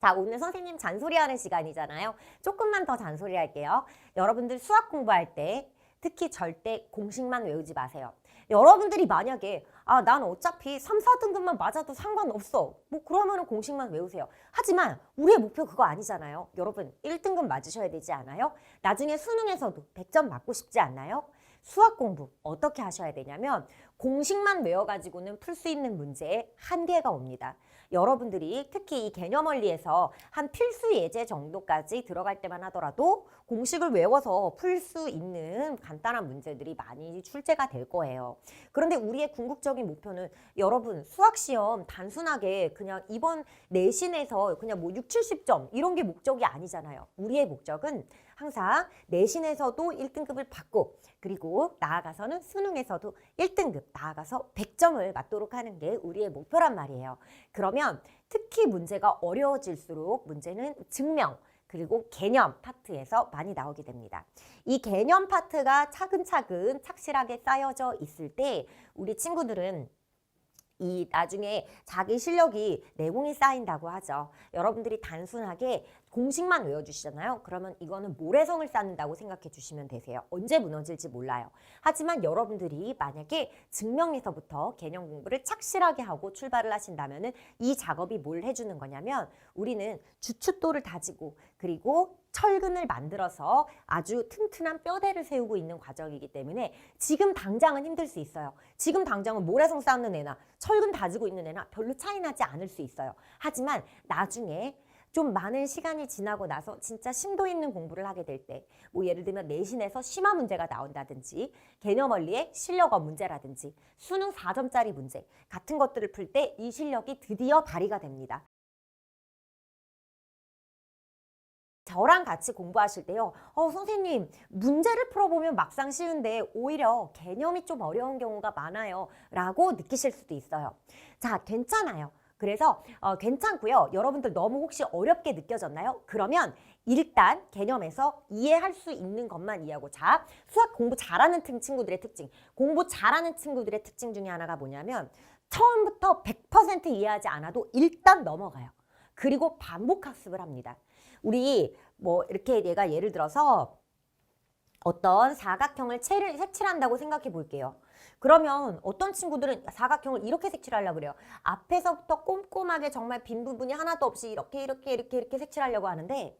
자, 오늘 선생님 잔소리하는 시간이잖아요. 조금만 더 잔소리 할게요. 여러분들 수학 공부할 때 특히 절대 공식만 외우지 마세요. 여러분들이 만약에 난 어차피 3, 4등급만 맞아도 상관없어. 뭐 그러면은 공식만 외우세요. 하지만 우리의 목표 그거 아니잖아요. 여러분 1등급 맞으셔야 되지 않아요? 나중에 수능에서도 100점 맞고 싶지 않나요? 수학 공부 어떻게 하셔야 되냐면 공식만 외워가지고는 풀 수 있는 문제에 한계가 옵니다. 여러분들이 특히 이 개념 원리에서 한 필수 예제 정도까지 들어갈 때만 하더라도 공식을 외워서 풀 수 있는 간단한 문제들이 많이 출제가 될 거예요. 그런데 우리의 궁극적인 목표는 여러분 수학 시험 단순하게 그냥 이번 내신에서 그냥 뭐 6, 70점 이런 게 목적이 아니잖아요. 우리의 목적은 항상 내신에서도 1등급을 받고 그리고 나아가서는 수능에서도 1등급 나아가서 100점을 맞도록 하는 게 우리의 목표란 말이에요. 그러면 특히 문제가 어려워질수록 문제는 증명 그리고 개념 파트에서 많이 나오게 됩니다. 이 개념 파트가 차근차근 착실하게 쌓여져 있을 때 우리 친구들은 이 나중에 자기 실력이 내공이 쌓인다고 하죠. 여러분들이 단순하게 공식만 외워주시잖아요. 그러면 이거는 모래성을 쌓는다고 생각해 주시면 되세요. 언제 무너질지 몰라요. 하지만 여러분들이 만약에 증명에서부터 개념 공부를 착실하게 하고 출발을 하신다면 이 작업이 뭘 해주는 거냐면 우리는 주춧돌을 다지고 그리고 철근을 만들어서 아주 튼튼한 뼈대를 세우고 있는 과정이기 때문에 지금 당장은 힘들 수 있어요. 지금 당장은 모래성 쌓는 애나 철근 다지고 있는 애나 별로 차이 나지 않을 수 있어요. 하지만 나중에 좀 많은 시간이 지나고 나서 진짜 심도 있는 공부를 하게 될 때 뭐 예를 들면 내신에서 심화 문제가 나온다든지 개념 원리의 실력어 문제라든지 수능 4점짜리 문제 같은 것들을 풀 때 이 실력이 드디어 발휘가 됩니다. 저랑 같이 공부하실 때요. 선생님 문제를 풀어보면 막상 쉬운데 오히려 개념이 좀 어려운 경우가 많아요. 라고 느끼실 수도 있어요. 자, 괜찮아요. 그래서 괜찮고요. 여러분들 너무 혹시 어렵게 느껴졌나요? 그러면 일단 개념에서 이해할 수 있는 것만 이해하고 자, 수학 공부 잘하는 친구들의 특징 공부 잘하는 친구들의 특징 중에 하나가 뭐냐면 처음부터 100% 이해하지 않아도 일단 넘어가요. 그리고 반복 학습을 합니다. 우리 뭐 이렇게 내가 예를 들어서 어떤 사각형을 색칠한다고 생각해 볼게요. 그러면 어떤 친구들은 사각형을 이렇게 색칠하려고 그래요. 앞에서부터 꼼꼼하게 정말 빈 부분이 하나도 없이 이렇게 색칠하려고 하는데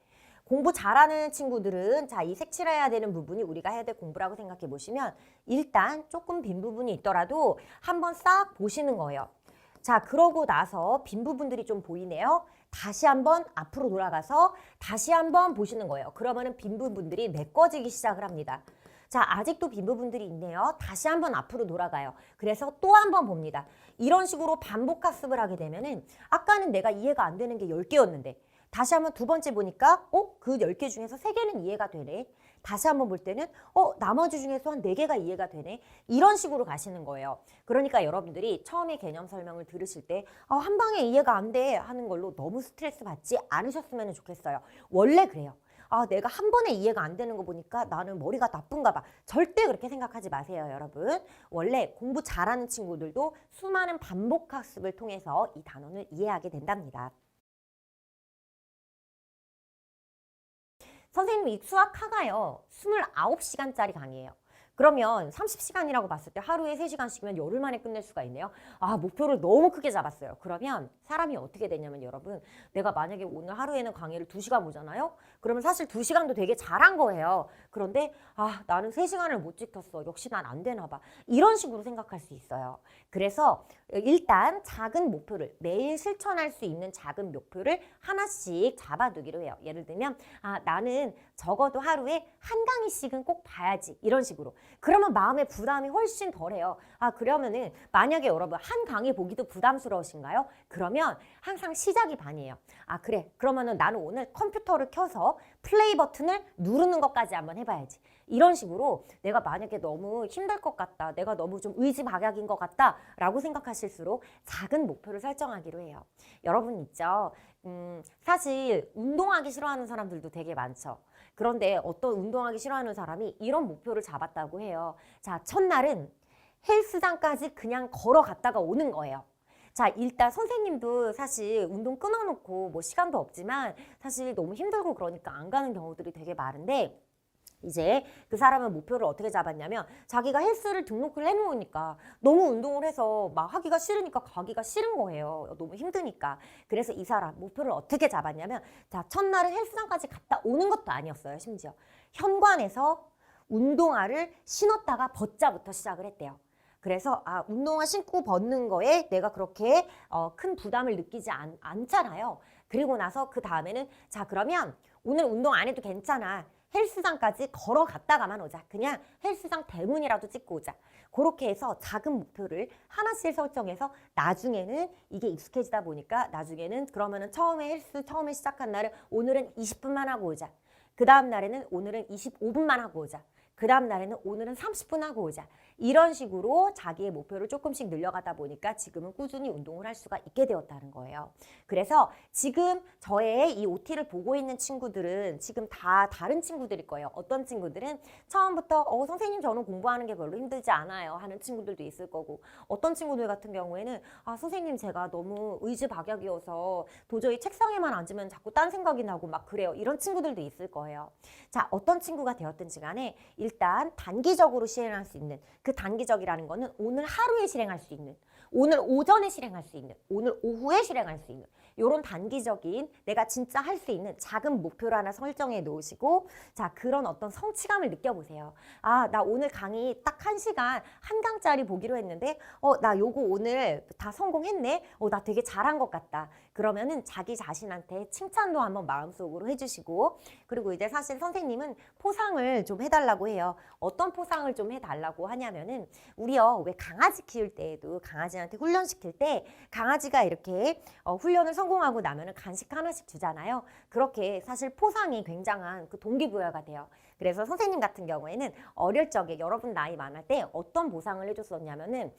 공부 잘하는 친구들은 자, 이 색칠해야 되는 부분이 우리가 해야 될 공부라고 생각해 보시면 일단 조금 빈 부분이 있더라도 한번 싹 보시는 거예요. 자, 그러고 나서 빈 부분들이 좀 보이네요. 다시 한번 앞으로 돌아가서 다시 한번 보시는 거예요. 그러면은 빈 부분들이 메꿔지기 시작을 합니다. 자, 아직도 빈 부분들이 있네요. 다시 한번 앞으로 돌아가요. 그래서 또 한번 봅니다. 이런 식으로 반복 학습을 하게 되면은 아까는 내가 이해가 안 되는 게 10개였는데 다시 한번 두 번째 보니까 그 10개 중에서 3개는 이해가 되네. 다시 한번 볼 때는 나머지 중에서 한 4개가 이해가 되네. 이런 식으로 가시는 거예요. 그러니까 여러분들이 처음에 개념 설명을 들으실 때 한 방에 이해가 안 돼 하는 걸로 너무 스트레스 받지 않으셨으면 좋겠어요. 원래 그래요. 내가 한 번에 이해가 안 되는 거 보니까 나는 머리가 나쁜가 봐. 절대 그렇게 생각하지 마세요, 여러분. 원래 공부 잘하는 친구들도 수많은 반복 학습을 통해서 이 단원을 이해하게 된답니다. 선생님 이 수학학가요 29시간짜리 강의예요. 그러면 30시간이라고 봤을 때 하루에 3시간씩이면 열흘 만에 끝낼 수가 있네요. 목표를 너무 크게 잡았어요. 그러면 사람이 어떻게 되냐면 여러분 내가 만약에 오늘 하루에는 강의를 2시간 보잖아요. 그러면 사실 2시간도 되게 잘한 거예요. 그런데 나는 3시간을 못 지켰어. 역시 난 안 되나 봐. 이런 식으로 생각할 수 있어요. 그래서 일단 작은 목표를 매일 실천할 수 있는 작은 목표를 하나씩 잡아두기로 해요. 예를 들면 나는 적어도 하루에 한 강의씩은 꼭 봐야지. 이런 식으로. 그러면 마음의 부담이 훨씬 덜해요. 그러면은 만약에 여러분 한 강의 보기도 부담스러우신가요? 그러면 항상 시작이 반이에요. 그래. 그러면은 나는 오늘 컴퓨터를 켜서 플레이 버튼을 누르는 것까지 한번 해봐야지. 이런 식으로 내가 만약에 너무 힘들 것 같다. 내가 너무 좀 의지박약인 것 같다. 라고 생각하실수록 작은 목표를 설정하기로 해요. 여러분 있죠? 사실 운동하기 싫어하는 사람들도 되게 많죠. 그런데 어떤 운동하기 싫어하는 사람이 이런 목표를 잡았다고 해요. 자, 첫날은 헬스장까지 그냥 걸어갔다가 오는 거예요. 자, 일단 선생님도 사실 운동 끊어놓고 뭐 시간도 없지만 사실 너무 힘들고 그러니까 안 가는 경우들이 되게 많은데 이제 그 사람은 목표를 어떻게 잡았냐면 자기가 헬스를 등록을 해놓으니까 너무 운동을 해서 막 하기가 싫으니까 가기가 싫은 거예요. 너무 힘드니까. 그래서 이 사람 목표를 어떻게 잡았냐면 자, 첫날은 헬스장까지 갔다 오는 것도 아니었어요. 심지어 현관에서 운동화를 신었다가 벗자부터 시작을 했대요. 그래서 운동화 신고 벗는 거에 내가 그렇게 큰 부담을 느끼지 않잖아요. 그리고 나서 그 다음에는 자, 그러면 오늘 운동 안 해도 괜찮아. 헬스장까지 걸어갔다가만 오자. 그냥 헬스장 대문이라도 찍고 오자. 그렇게 해서 작은 목표를 하나씩 설정해서 나중에는 이게 익숙해지다 보니까 나중에는 그러면은 처음에 시작한 날은 오늘은 20분만 하고 오자. 그 다음 날에는 오늘은 25분만 하고 오자. 그 다음 날에는 오늘은 30분 하고 오자. 이런 식으로 자기의 목표를 조금씩 늘려가다 보니까 지금은 꾸준히 운동을 할 수가 있게 되었다는 거예요. 그래서 지금 저의 이 OT를 보고 있는 친구들은 지금 다 다른 친구들일 거예요. 어떤 친구들은 처음부터 선생님 저는 공부하는 게 별로 힘들지 않아요 하는 친구들도 있을 거고 어떤 친구들 같은 경우에는 선생님 제가 너무 의지박약이어서 도저히 책상에만 앉으면 자꾸 딴 생각이 나고 막 그래요. 이런 친구들도 있을 거예요. 자, 어떤 친구가 되었든지 간에 일단 단기적으로 실행할 수 있는 그 단기적이라는 거는 오늘 하루에 실행할 수 있는 오늘 오전에 실행할 수 있는 오늘 오후에 실행할 수 있는 이런 단기적인 내가 진짜 할 수 있는 작은 목표를 하나 설정해 놓으시고 자, 그런 어떤 성취감을 느껴보세요. 나 오늘 강의 딱 1시간 한 강짜리 보기로 했는데 나 요거 오늘 다 성공했네. 나 되게 잘한 것 같다. 그러면은 자기 자신한테 칭찬도 한번 마음속으로 해주시고 그리고 이제 사실 선생님은 포상을 좀 해달라고 해요. 어떤 포상을 좀 해달라고 하냐면은 우리요 왜 강아지 키울 때에도 강아지한테 훈련시킬 때 강아지가 이렇게 훈련을 성공하고 나면은 간식 하나씩 주잖아요. 그렇게 사실 포상이 굉장한 그 동기부여가 돼요. 그래서 선생님 같은 경우에는 어릴 적에 여러분 나이 많을 때 어떤 보상을 해줬었냐면은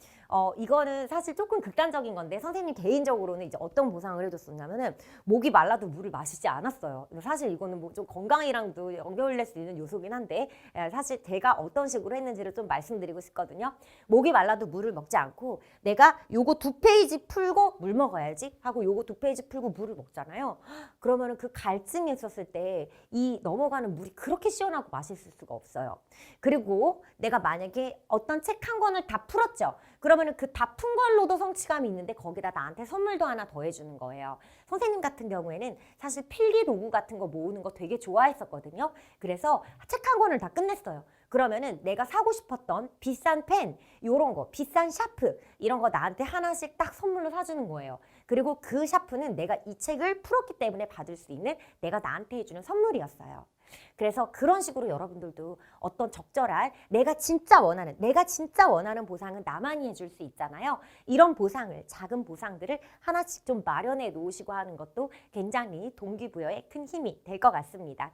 이거는 사실 조금 극단적인 건데 선생님 개인적으로는 이제 어떤 보상을 해줬었냐면은 목이 말라도 물을 마시지 않았어요. 사실 이거는 뭐 좀 건강이랑도 연결될 수 있는 요소긴 한데 사실 제가 어떤 식으로 했는지를 좀 말씀드리고 싶거든요. 목이 말라도 물을 먹지 않고 내가 요거 2페이지 풀고 물 먹어야지 하고 요거 2페이지 풀고 물을 먹잖아요. 그러면은 그 갈증이 있었을 때 이 넘어가는 물이 그렇게 시원하고 맛있을 수가 없어요. 그리고 내가 만약에 어떤 책 한 권을 다 풀었죠. 그러면은 그 다 푼 걸로도 성취감이 있는데 거기다 나한테 선물도 하나 더 해주는 거예요. 선생님 같은 경우에는 사실 필기 도구 같은 거 모으는 거 되게 좋아했었거든요. 그래서 책 한 권을 다 끝냈어요. 그러면은 내가 사고 싶었던 비싼 펜, 요런 거, 비싼 샤프 이런 거 나한테 하나씩 딱 선물로 사주는 거예요. 그리고 그 샤프는 내가 이 책을 풀었기 때문에 받을 수 있는 내가 나한테 해주는 선물이었어요. 그래서 그런 식으로 여러분들도 어떤 적절한 내가 진짜 원하는 보상은 나만이 해줄 수 있잖아요. 이런 보상을 작은 보상들을 하나씩 좀 마련해 놓으시고 하는 것도 굉장히 동기부여에 큰 힘이 될 것 같습니다.